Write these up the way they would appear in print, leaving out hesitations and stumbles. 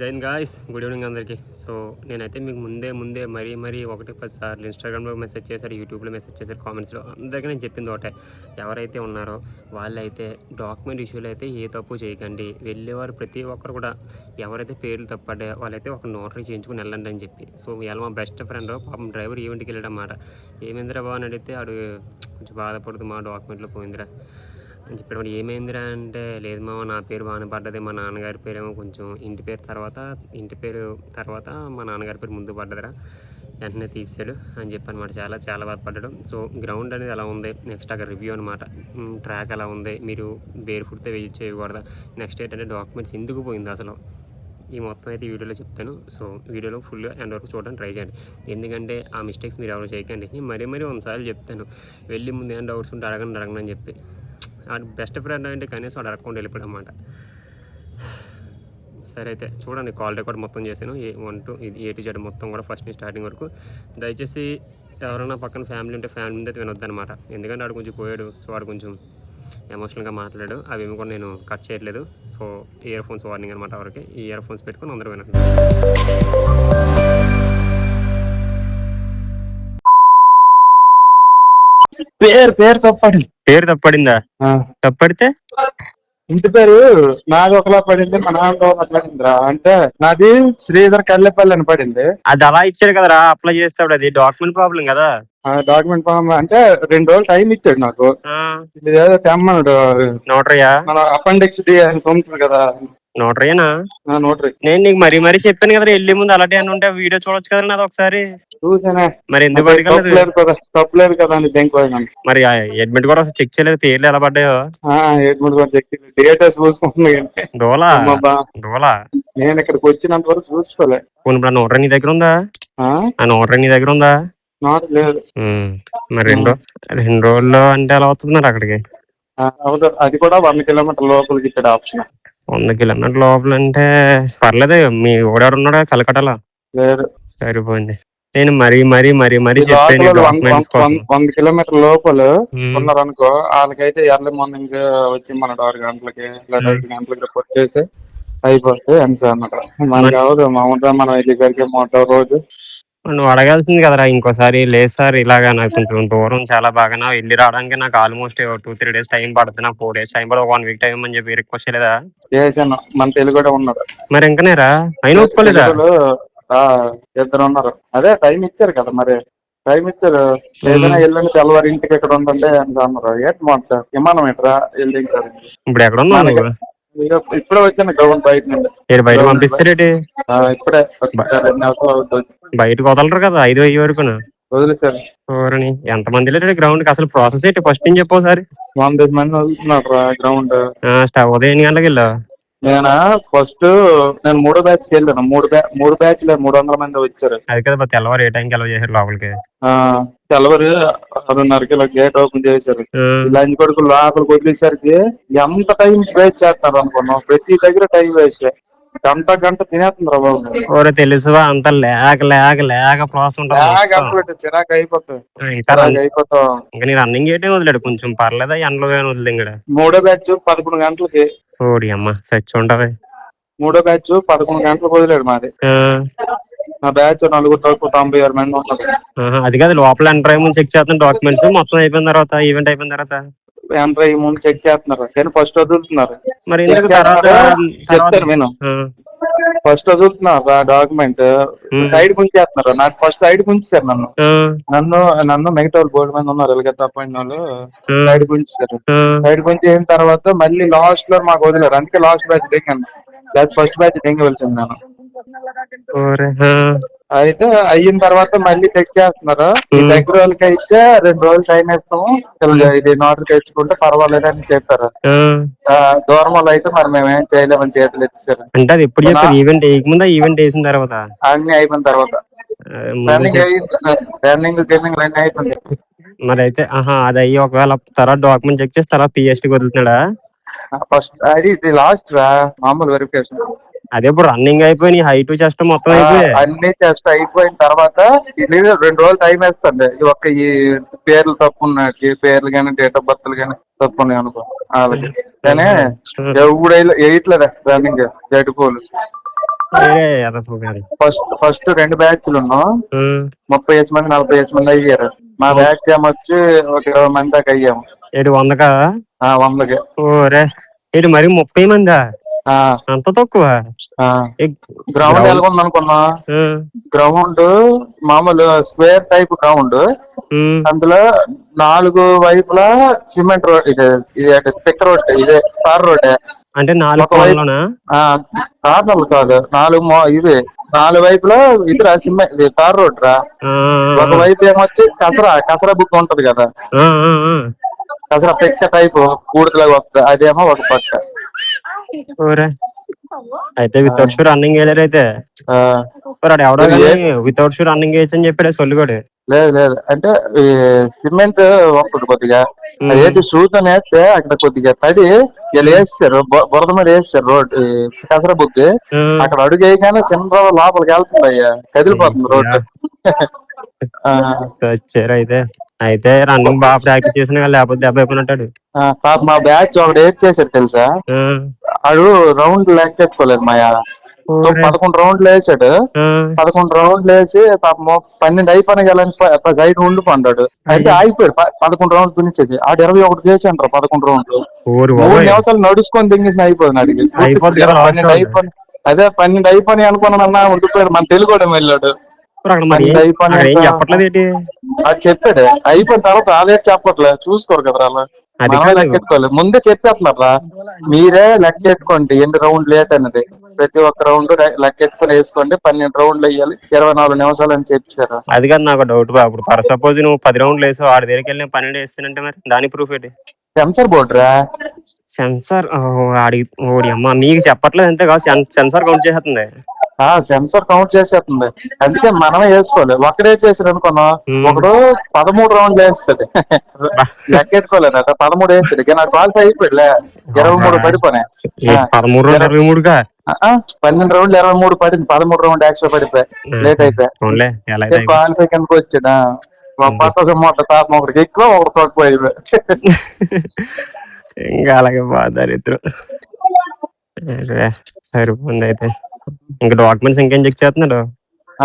Jain guys, good evening అందరికీ. So నేనైతే మీకు ముందే మరీ 1-10 సార్లు ఇన్స్టాగ్రామ్లో మెసేజ్ చేశారు, యూట్యూబ్లో మెసేజ్ చేశారు, కామెంట్స్లో అందరికీ నేను చెప్పింది ఒకటే, ఎవరైతే ఉన్నారో వాళ్ళైతే డాక్యుమెంట్ ఇష్యూలు అయితే ఏ తప్పు చేయకండి. వెళ్ళేవారు ప్రతి ఒక్కరు కూడా ఎవరైతే పేర్లు తప్పడ్డాయో వాళ్ళైతే ఒక నోటరీ చేయించుకుని వెళ్ళండి అని చెప్పి. సో ఇవాళ మా బెస్ట్ ఫ్రెండ్ పాపం డ్రైవర్ ఈవెంట్కి వెళ్ళాడన్నమాట. ఏమైందిరా బాబు అని అడిగితే ఆడు కొంచెం బాధపడుతూ మా డాక్యుమెంట్లో పోయిందిరా అని చెప్పాడు. మరి ఏమైందిరా అంటే, లేదు మామ నా పేరు బాగానే పడ్డది, మా నాన్నగారి పేరేమో కొంచెం ఇంటి పేరు తర్వాత మా నాన్నగారి పేరు ముందు పడ్డదిరా, వెంటనే తీసాడు అని చెప్పి అనమాట. చాలా బాధపడ్డాడు. సో గ్రౌండ్ అనేది ఎలా ఉంది, నెక్స్ట్ అక్కడ రివ్యూ అనమాట, ట్రాక్ ఎలా ఉంది, మీరు బేర్ ఫుడ్తో చేయకూడదా, నెక్స్ట్ ఏంటంటే డాక్యుమెంట్స్ ఎందుకు పోయింది అసలు, ఈ మొత్తం అయితే వీడియోలో చెప్తాను. సో వీడియోలో ఫుల్ ఎండ్ వరకు చూడడానికి ట్రై చేయండి, ఎందుకంటే ఆ మిస్టేక్స్ మీరు ఎవరు చేయకండి. నేను మరీ ఒకసారి చెప్తాను, వెళ్ళి ముందు ఏమైనా డౌట్స్ ఉంటే అడగండి అని చెప్పి. వాడు బెస్ట్ ఫ్రెండ్ అంటే కనీసం వాడు అడగకుండా వెళ్ళిపోయాడు అన్నమాట. సరే అయితే చూడండి, కాల్ రికార్డ్ మొత్తం చేశాను, 1 to A to Z మొత్తం కూడా ఫస్ట్ నుంచి స్టార్టింగ్ వరకు. దయచేసి ఎవరైనా పక్కన ఫ్యామిలీ ఉంటే ఫ్యామిలీ మీద వినొద్దు అనమాట, ఎందుకంటే వాడు కొంచెం పోయాడు. సో వాడు కొంచెం ఎమోషనల్గా మాట్లాడాడు, అవేమి కూడా నేను కట్ చేయట్లేదు. సో ఇయర్ ఫోన్స్ వార్నింగ్ అనమాట, ఎవరికి ఈ ఇయర్ ఫోన్స్ పెట్టుకొని అందరూ వినండి. పేరు తప్పడింది. పేరు తప్పడిందా? తప్పడితే ఇంటి పేరు నాది ఒకలా పడింది, మా నాన్న ఒకలా పడిందిరా. అంటే నాది శ్రీధర్ కల్లెపల్లి అని పడింది. అది అలా ఇచ్చాడు కదరా, అప్లై చేస్తాడు, అది డాక్యుమెంట్ ప్రాబ్లం కదా. డాక్యుమెంట్ ఫామ్ అంటే 2 రోజులు టైం ఇచ్చాడు నాకు. ఇది ఏదో తెమ్మన్నాడు, నోటరీయా, మన అపెండిక్స్ డి అని ఉంటుంది కదా. నోటరీనా? నోటరీ. నేను నీకు మరీ చెప్పాను కదా, వెళ్ళే ముందు అలాంటి అని ఉంటే వీడియో చూడొచ్చు కదా నాది ఒకసారి. చూసానే, మరి ఎందుకు తప్పలేదు కదా అని దేనికోయినాను. మరి అడ్మిట్ కూడా చెక్ చేయలేదు, పేర్లు ఎలా పడ్డాయో. అడ్మిట్ కూడా చెక్ డేటా చూసుకుంటుంది. దోలా నేను ఇక్కడికి వచ్చినంత వరకు చూసుకోలే. ఇప్పుడు నోటరీ నీ దగ్గర ఉందా? ఆ నోటరీ నీ దగ్గర ఉందా? లేదు. మరి 2 రోజుల్లో అంటే ఎలా అవుతుంది మరి అక్కడికి? అది కూడా 100 కిలోమీటర్ లోపలికి ఇక్కడ ఆప్షన్. 100 కిలోమీటర్ లోపల అంటే పర్లేదు, మీ ఓడాడు ఉన్నాడా కలకటాలో? లేదు. సరిపోయింది. నేను మరీ చెప్పాను, 100 కిలోమీటర్ లోపల ఉన్నారు అనుకో, వాళ్ళకైతే ఎర్లీ మార్నింగ్ వచ్చి మన 6 గంటలకి లేదా 5 గంటలకి రిపోర్ట్ చేసి అయిపోతే ఎంత అన్నమాట. మనకి అవదు, మనం వెళ్ళేసరికి మోటార్ రోజు. నువ్వు అడగాల్సింది కదరా ఇంకోసారి, లేదు సార్ ఇలాగా నాకు కొంచెం దూరం చాలా బాగా వెళ్ళి రావడానికి నాకు ఆల్మోస్ట్ 2-3 days టైం పడుతుంది, నాకు 4 days టైం పడుతుంది, 1 week టైం అని చెప్పి రిక్వెస్ట్ చేయలేదా? చేశాను, మన తెలుగు కూడా ఉన్నారు. మరి ఇంకనేరా అయినా ఒప్పుకోలేదా? 2 ఉన్నారు. అదే టైం ఇచ్చారు కదా, మరి టైం ఇచ్చారు. ఏదైనా వెళ్ళండి తెల్లవారి ఇంటికి ఎక్కడ ఉందంటే ఎంత అన్నారు. ఏంటి మాట విమానం ఏంటరా వెళ్ళి. ఇప్పుడు ఎక్కడ ఉన్నావు? ఇప్పుడే వచ్చాను గ్రౌండ్ బయట నుండి. బయట పంపిస్తారేటి? ఇప్పుడే 2 నిమిషాలు అవుతుంది. బయటకు వదలరు కదా 5 వరకు? వదిలేసారు. ఎంత మంది వెళ్ళారు గ్రౌండ్ కి? అసలు ప్రాసెస్ ఏంటి ఫస్ట్ నుంచి చెప్పు ఒకసారి. 100 మంది వదులుతున్నారు గ్రౌండ్. ఉదయం ఎన్ని గంటలకు వెళ్ళావు? ఫస్ట్ నేను 3వ బ్యాచ్ కి వెళ్ళాను. 3 బ్యాచ్ 300 మంది వచ్చారు. అది కదా, తెల్లవారు ఏ టైంకి ఎలా చేశారు లోపలికి? తెల్లవారు 6:30కి గేట్ ఓపెన్ చేశారు. లంచ్ కొడుకు లోపలికి వదిలేసరికి ఎంత టైం వేస్ట్ చేస్తారు అనుకున్నాం. ప్రతి దగ్గర టైం వేస్ట్, గంట తినేస్తున్నారు బాబు. తెలుసువా, అంత లేక ప్రాసెస్ ఉంటుంది, చిరాకు అయిపోతావు. ఇంకా నీ రన్నింగ్ చేయటం వదిలేడు, కొంచెం పర్లేదా ఎండలో వదిలేదు. ఇంకా 3వ బ్యాచ్ 11 గంటలకి. ఓడి అమ్మ సచ్చి ఉంటది. 3వ బ్యాచ్ 11 గంటలకు వదిలేడు మాది. నా బ్యాచ్ 96 మంది ఉన్నారు. అది కాదు, లోపల ఎంటర్ అయ్యే ముందు చెక్ చేస్తున్నారు డాక్యుమెంట్స్, మొత్తం అయిపోయిన తర్వాత ఈవెంట్ అయిపోయిన తర్వాత ఎంటర్ అయ్యే ముందు చెక్ చేస్తున్నారు, కానీ ఫస్ట్ వదులుతున్నారు. మరి ఎందుకు చెప్తారు నేను, ఫస్ట్ వదులుతున్నారు డాక్యుమెంట్, సైడ్ గుంచేస్తున్నారు. నాకు ఫస్ట్ సైడ్ గుంచారు నన్ను మిగతా వాళ్ళు 3 మంది ఉన్నారు ఇలాగే తప్పైన వాళ్ళు. సైడ్ గుంచారు. సైడ్ గుంచిన తర్వాత మళ్ళీ లాస్ట్ లో మాకు వదిలేరు. అందుకే లాస్ట్ బ్యాచ్ దిగాను, ఫస్ట్ బ్యాచ్ దిగవలసింది నేను. అయితే అయిన తర్వాత మళ్ళీ చెక్ చేస్తున్నారు. దగ్గర వాళ్ళకి అయితే 2 రోజులు టైం ఇస్తాము, ఇది నోటరీ తెచ్చుకుంటే పర్వాలేదని చెప్పారు. దూరం వాళ్ళు అయితే మరి మేమేం చేయలేమని చేతులు ఎత్తారు. అంటే అది ఎప్పుడు చెప్పారు? ఈవెంట్ వేయకముందా ఈవెంట్ వేసిన తర్వాత? అన్ని అయిపోయిన తర్వాత. రన్నింగ్ అన్ని అయిపోయింది. మరి అయితే అది అయ్యి ఒకవేళ తర్వాత డాక్యుమెంట్ చెక్ చేసి తర్వాత పిఎస్టీకి వదులుతున్నాడా? ఫస్ట్ ఇది లాస్ట్ రా, మామూలు వెరిఫికేషన్. అదే ఇప్పుడు రన్నింగ్ అయిపోయి హైట్ చెస్ట్ మొత్తం అయిపోయి అన్ని చెస్ట్ అయిపోయిన తర్వాత 2 రోజులు టైం వేస్తుంది. ఈ పేర్లు తప్పు ఉన్నాయి, పేర్లు కానీ డేట్ ఆఫ్ బర్త్లు కానీ తప్పు ఉన్నాయి అనుకో వాళ్ళకి. కానీ ఎవడు వేయట్లేదు రన్నింగ్ గడిపోలు. ఫస్ట్ 2 బ్యాచ్లు ఉన్నాం. 30 మంది 40 మంది అయ్యారు. మా బ్యాచ్ ఏమొచ్చి ఒక 20 మంది దాకా అయ్యాము. 100కా? 100కి. ఓరే మరి 30 మందా? అంత తక్కువ? గ్రౌండ్ ఎలాగుంది అనుకున్నా, గ్రౌండ్ మామూలు స్క్వేర్ టైప్ గ్రౌండ్. అందులో 4 వైపులా సిమెంట్ రోడ్, ఇది పిక్క రోడ్, ఇదే తార్ రోడ్డే. అంటే 4 కోణాల్లోనా? కార్నర్లు కాదు, 4 వైపులా ఇది సిమెంట్, ఇది తార్ రోడ్ రా. ఒక వైపు ఏమొచ్చి కసరా బుక్ ఉంటది కదా, కసరా పిక్క టైప్ కూడుకులాగా వస్తుంది, అదేమో ఒక పక్క. అయితే వితౌట్ షూ రన్నింగ్ వేయలేరు అయితే. ఎవడో వితౌట్ షూ రన్నింగ్ వేయచ్చు అని చెప్పాడు సొల్లుగోడు. లేదు అంటే ఈ సిమెంట్ వస్తుంది కొద్దిగా, అదేంటి షూతో వేస్తే అక్కడ కొద్దిగా తడి వీళ్ళు వేస్తారు, బురద మీద వేస్తారు రోడ్ కసరా బుక్కి. అక్కడ అడుగు వేయగానే చిన్న లోపలికి వెళ్తుంది అయ్యా, కదిలిపోతుంది రోడ్డు. వచ్చారు అయితే రన్నింగ్ బాగా ప్రాక్టీస్ చేసిన, లేకపోతే దెబ్బ అయిపోయినట్టాడు. మా బ్యాచ్ ఒకటి ఏడ్ చేశాడు తెలుసా, ఆడు రౌండ్ లెక్కెట్టుకోలేదు మాయా. 11 రౌండ్లు వేసాడు. 11 రౌండ్లు వేసి పాపం 12 అయిపోయిన సైడ్ ఉండిపోండాడు. అయితే ఆగిపోయాడు 11 రౌండ్లు ఫినిష్. ఆడు 21 చేసి అంటారు 11 రౌండ్లు. 3 నిమిషాలు నడుచుకొని దింగేసిన అయిపోయింది అడిగి. 12 అయిపోయి, అదే 12 అయిపోయి అనుకున్నానన్నా ఉండిపోయాడు. మన తెలుగు కూడా వెళ్ళాడు. అది చెప్పాడు, అయిపోయిన తర్వాత ఆల్రెడీ చెప్పట్లేదు, చూసుకోరు కదా అలా. లెక్కెట్టుకోలేదు, ముందే చెప్పేస్తున్నారా మీరే లెక్కెట్టుకోండి ఎన్ని రౌండ్ లేట్ అన్నది. ప్రతి ఒక్క రౌండ్ లెక్కెట్టుకుని వేసుకోండి, 12 రౌండ్లు వేయాలి, 24 నిమిషాలు అని చెప్పారు. అది కాదు నాకు డౌట్. ఇప్పుడు ఫర్ సపోజ్ నువ్వు 10 రౌండ్లు వేసావు, ఆడి దగ్గరికి వెళ్ళి 12 వేస్తానంటే మరి దాని ప్రూఫ్ ఏంటి? సెన్సర్ బోర్డు రా. సెన్సార్ ఓడి అమ్మ, మీకు చెప్పట్లేదు అంతే కాదు, సెన్సార్ కౌంట్ చేస్తుంది. సెన్సర్ కౌంట్ చేసేస్తుంది, అందుకే మనమే వేసుకోవాలి. ఒకడే చేసాడు అనుకున్నా, ఒకడు 13 రౌండ్లు వేస్తాడు, లెక్కెట్టుకోలేదట. 13 వేస్తాడు, నాకు క్వాలిఫై అయిపోయాడులే. 23 పడిపోయినాయి. 12 రౌండ్లు 23 పడింది, 13 రౌండ్ యాక్చువల్ పడిపోయి లేట్ అయిపోయి క్వాలిఫై కిందకి వచ్చాడు. పక్క మొట్ట తాపం ఒకటికి ఎక్కువ, ఒకటి తక్కువ అయిపోయి. ఇంకా అలాగే బాధారు ఇద్దరు. సరిపోయింది అయితే. ఇంకా డాక్యుమెంట్స్ ఇంకేం చెక్ చేస్తున్నాడు?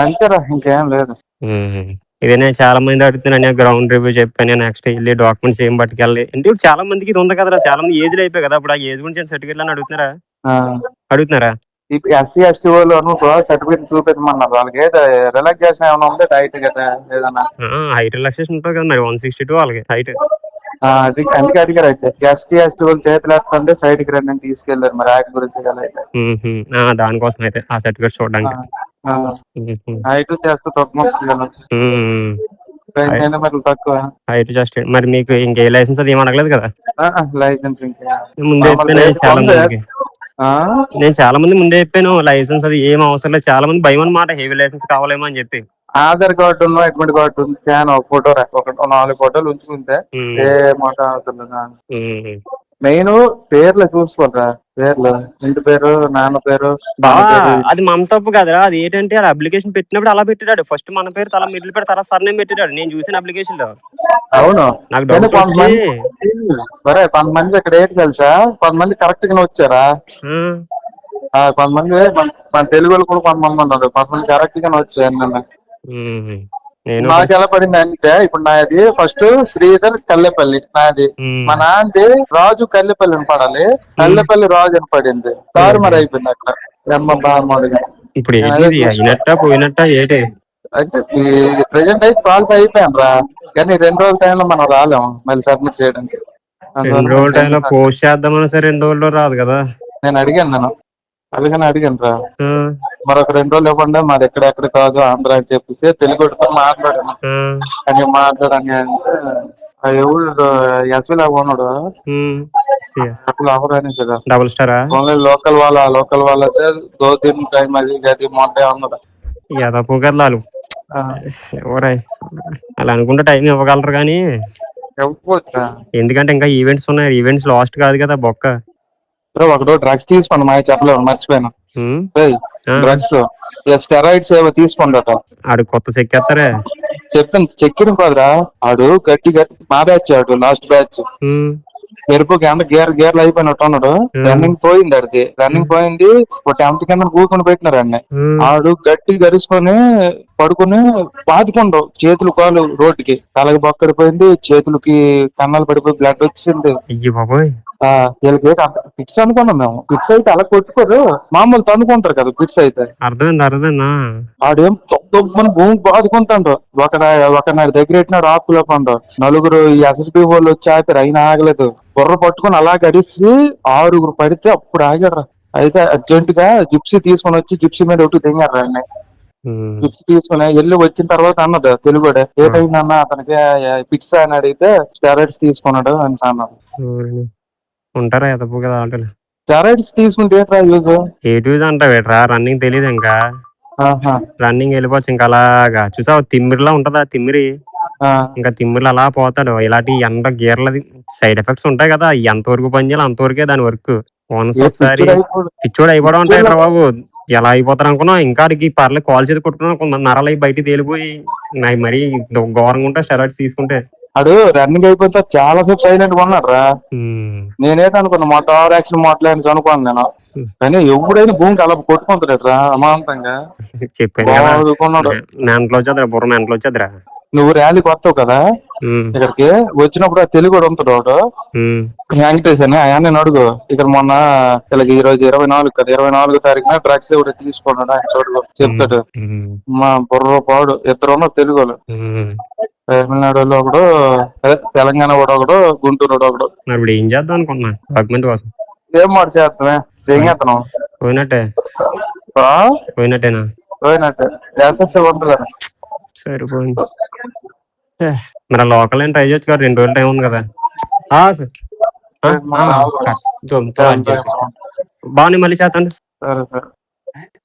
అంతేరా, ఇంకేం లేదు. ఇదే నేను చాలా మంది అడుగుతున్నాను, గ్రౌండ్ రివ్యూ చెప్పాను, నెక్స్ట్ వెళ్ళి డాక్యుమెంట్స్ ఏం పట్టుకెళ్ళి. అంటే ఇప్పుడు చాలా మందికి ఇది ఉంది కదరా, చాలా మంది ఏజ్ అయిపోయి కదా, ఇప్పుడు ఆ ఏజ్ గురించి సర్టిఫికేట్ అని అడుగుతున్నారా? ఎస్సీ ఎస్టీ వాళ్ళు సర్టిఫికేట్ చూపించమన్నారు. వాళ్ళకి రిలాక్సేషన్ ఏమైనా ఉంటే హైట్ కదా, ఏదన్నా హైట్ రిలాక్సేషన్ ఉంటుంది కదా మరి. 162 వాళ్ళకి హైట్. అందుకే అడిగారు. అయితే ఎస్టీ ఎస్టీ వాళ్ళు చేతులు వేస్తుంటే సైడ్ కి రండి తీసుకెళ్లారు. మరి యాక్ట్ గురించి దానికోసం అయితే ఆ సర్టిఫికేట్ చూడడానికి హైట్ చేస్తే తక్కువ హైట్ జస్ట్. మరి మీకు ఇంకే లైసెన్స్ అది ఏం అడగలేదు కదా? లైసెన్స్ ముందే చాలా మందికి నేను చాలా మంది ముందే చెప్పాను, లైసెన్స్ అది ఏం అవసరం లేదు. చాలా మంది భయం అన్నమాట, హెవీ లైసెన్స్ కావాలేమో అని చెప్పి. ఆధార్ కార్డు ఉన్న అడ్మిట్ కార్డు ఉంది, ఒక ఫోటో 4 ఫోటోలు ఉంచుకుంటే ఏ మాట అవసరం. మెయిన్ పేర్లు చూసుకోరా, పేర్లు, ఇంటి పేరు, నాన్న పేరు. అది మన తప్పు కదరా. అది ఏంటంటే అప్లికేషన్ పెట్టినప్పుడు అలా పెట్టాడు, ఫస్ట్ మన పేరు తల మిడిల్ పేరు తర్వాత సర్నేమ్ పెట్టాడు. నేను చూసిన అప్లికేషన్ లో. అవును, నాకు డౌట్ కొంతమంది ఇక్కడ ఏంటి తెలుసా, కొంతమంది కరెక్ట్ గా వచ్చారా, కొంతమంది మన తెలుగు వాళ్ళు కూడా కొంతమంది ఉన్నారు, కొంతమంది కరెక్ట్ గానే వచ్చారు. నాకు ఎలా పడింది అంటే, ఇప్పుడు నాది ఫస్ట్ శ్రీధర్ కల్లెపల్లి నాది, మా నాన్నది రాజు కల్లెపల్లి అని పడాలి, కల్లెపల్లి రాజు అని పడింది. కారు మరి అయిపోయింది అక్కడ. ఇప్పుడు పోయినట్ట ఏంటి అయితే ప్రెసెంట్ అయితే కాల్స్ అయిపోయాను రా, కానీ 2 రోజుల టైంలో మనం రాలేము మళ్ళీ సబ్మిట్ చేయడానికి. 2 రోజుల టైంలో పోస్ట్ చేద్దామని సరే 2 రోజుల్లో రాదు కదా. నేను అడిగాను రా, మరొక 2 రోజులు ఇవ్వండి, మాది ఎక్కడెక్కడ కాదు ఆంధ్ర అని చెప్పేసి తెలుగుతో మాట్లాడాను. అని మాట్లాడని అంటే ఎవరు ఎస్వీలా ఉన్నాడు, డబుల్ స్టార్ ఓన్లీ లోకల్ వాళ్ళ 2 दिन టైం అది గది మొట్టే ఉన్నది. ఎదపోగలాలు ఎవరై అలా అనుకుంటే టైం ఇవ్వగలరు కానీ ఎందుకంటే ఇంకా ఈవెంట్స్ ఉన్నాయి. ఈవెంట్స్ లాస్ట్ కాదు కదా బొక్క. ఒకడు డ్రగ్స్ తీసుకోండి మా చెప్పలేము, మర్చిపోయాను. డ్రగ్స్ స్టెరాయిడ్స్ ఏవో తీసుకోండట. ఆడు కొత్త చెక్కేస్తారే చెక్కిన కాదురా, ఆడు గట్టి మా బ్యాచ్, ఆడు లాస్ట్ బ్యాచ్ మెరుపు గంట గేర్లు అయిపోయినట్టు ఉన్నాడు. రన్నింగ్ పోయింది ఆడిది, రన్నింగ్ పోయింది. ఒక 10th కింద కూకొని పెట్టినారు అన్ని. ఆడు గట్టి గరుచుకొని పడుకుని బాదుకుండు, చేతులు కాలు రోడ్డుకి, తలకి బొక్కడిపోయింది, చేతులకి కన్నాలు పడిపోయి బ్లడ్ వచ్చింది. అయ్యి బాబోయ్. వీళ్ళకి పిట్స్ అనుకున్నాం మేము. పిట్స్ అయితే అలా కొట్టుకోరు, మామూలు తన్నుకుంటారు కదా పిట్స్ అయితే. అర్థమైందా. ఆడేం తొప్పని భూమి బాదుకుంటాడు. ఒకనాడు దగ్గర పెట్టినాడు ఆకులో పండు. నలుగురు ఈ SSB వాళ్ళు వచ్చి ఆపారు, అయినా ఆగలేదు. బుర్ర పట్టుకుని అలా గడిచి 6 పడితే అప్పుడు ఆగారు. అయితే అర్జెంట్ గా జిప్సీ తీసుకుని వచ్చి జిప్సీ మీద ఒకటి దిగారు అన్ని. జిప్సీ తీసుకుని వెళ్ళి వచ్చిన తర్వాత అన్నది తెలుగుడే, ఏటైందన్న అతనికి పిట్స్ అని అడిగితే స్టెరాయిడ్స్ తీసుకున్నాడు అని అన్నారు. ఉంటారా ఎదపు కదా ఆటలు. స్టెరాయిడ్స్ తీసుకుంటే ఏట్రా యూజ్? యూజ్ అంటావేట్రా, రన్నింగ్ తెలియదు ఇంకా. రన్నింగ్ వెళ్ళిపోవచ్చు ఇంకా అలాగా. చూసావు తిమ్మిరిలా ఉంటదా తిమ్మిరి, ఇంకా తిమ్మిరిలో అలా పోతాడు. ఇలాంటి ఎండ గీర్లది సైడ్ ఎఫెక్ట్స్ ఉంటాయి కదా, ఎంతవరకు పని చేయాలి అంతవరకే దాని వర్క్. వన్స్ ఒకసారి పిచ్చోడు అయిపోవడం ఉంటాయి బాబు. ఎలా అయిపోతారు అనుకున్నావు. ఇంకా అడిగి పర్లేదు కాల్ చేతి కొట్టుకున్నా కొంతమంది నరాలు అయి బయటికి తేలిపోయి మరీ ఘోరంగా ఉంటాయి స్టెరాయిడ్స్ తీసుకుంటే. అడు రన్నింగ్ అయిపోతే చాలా సేపు సైలెంట్ గా ఉన్నాడు రా. నేనేట అనుకున్నా మా ఓవర్ యాక్షన్ మాట్లాడి అనుకోను నేను, కానీ ఎప్పుడైనా భూమికి అలా కొట్టుకుంటాడు రా అమాంతంగా. చెప్పాను మెంట్లో వచ్చేదిరా, బుర్ర మెంట్లో వచ్చేదిరా. నువ్వు ర్యాలీకి వస్తావు కదా ఇక్కడికి, వచ్చినప్పుడు ఆ తెలుగు ఉంటాడు వాడు వెంకటేష్ అని, ఆయన అడుగు. ఇక్కడ మొన్న ఇలాగ ఈ రోజు 24 కదా, 24 తారీఖున డ్రగ్స్ కూడా తీసుకున్నాడు ఆయన చూడు చెప్తాడు. మా బుర్ర పాడు ఇద్దరు ఉన్నారు తెలుగు వాళ్ళు. తమిళనాడు వాళ్ళు ఒకడు, తెలంగాణ వాడు ఒకడు, గుంటూరు ఒకడు. మరి ఏం చేద్దాం అనుకున్నా డాక్యుమెంట్ కోసం. ఏం మాట చేస్తామే, ఏం చేస్తున్నావు? పోయినట్టేనా? పోయినట్టే ఉంటుంది. సరిపోయింది. మరి లోకల్ ఏం ట్రై చేయొచ్చు కదా, 2 రోజులు టైం ఉంది కదా. బాగుంది, మళ్ళీ చేస్తాను. సరే సరే.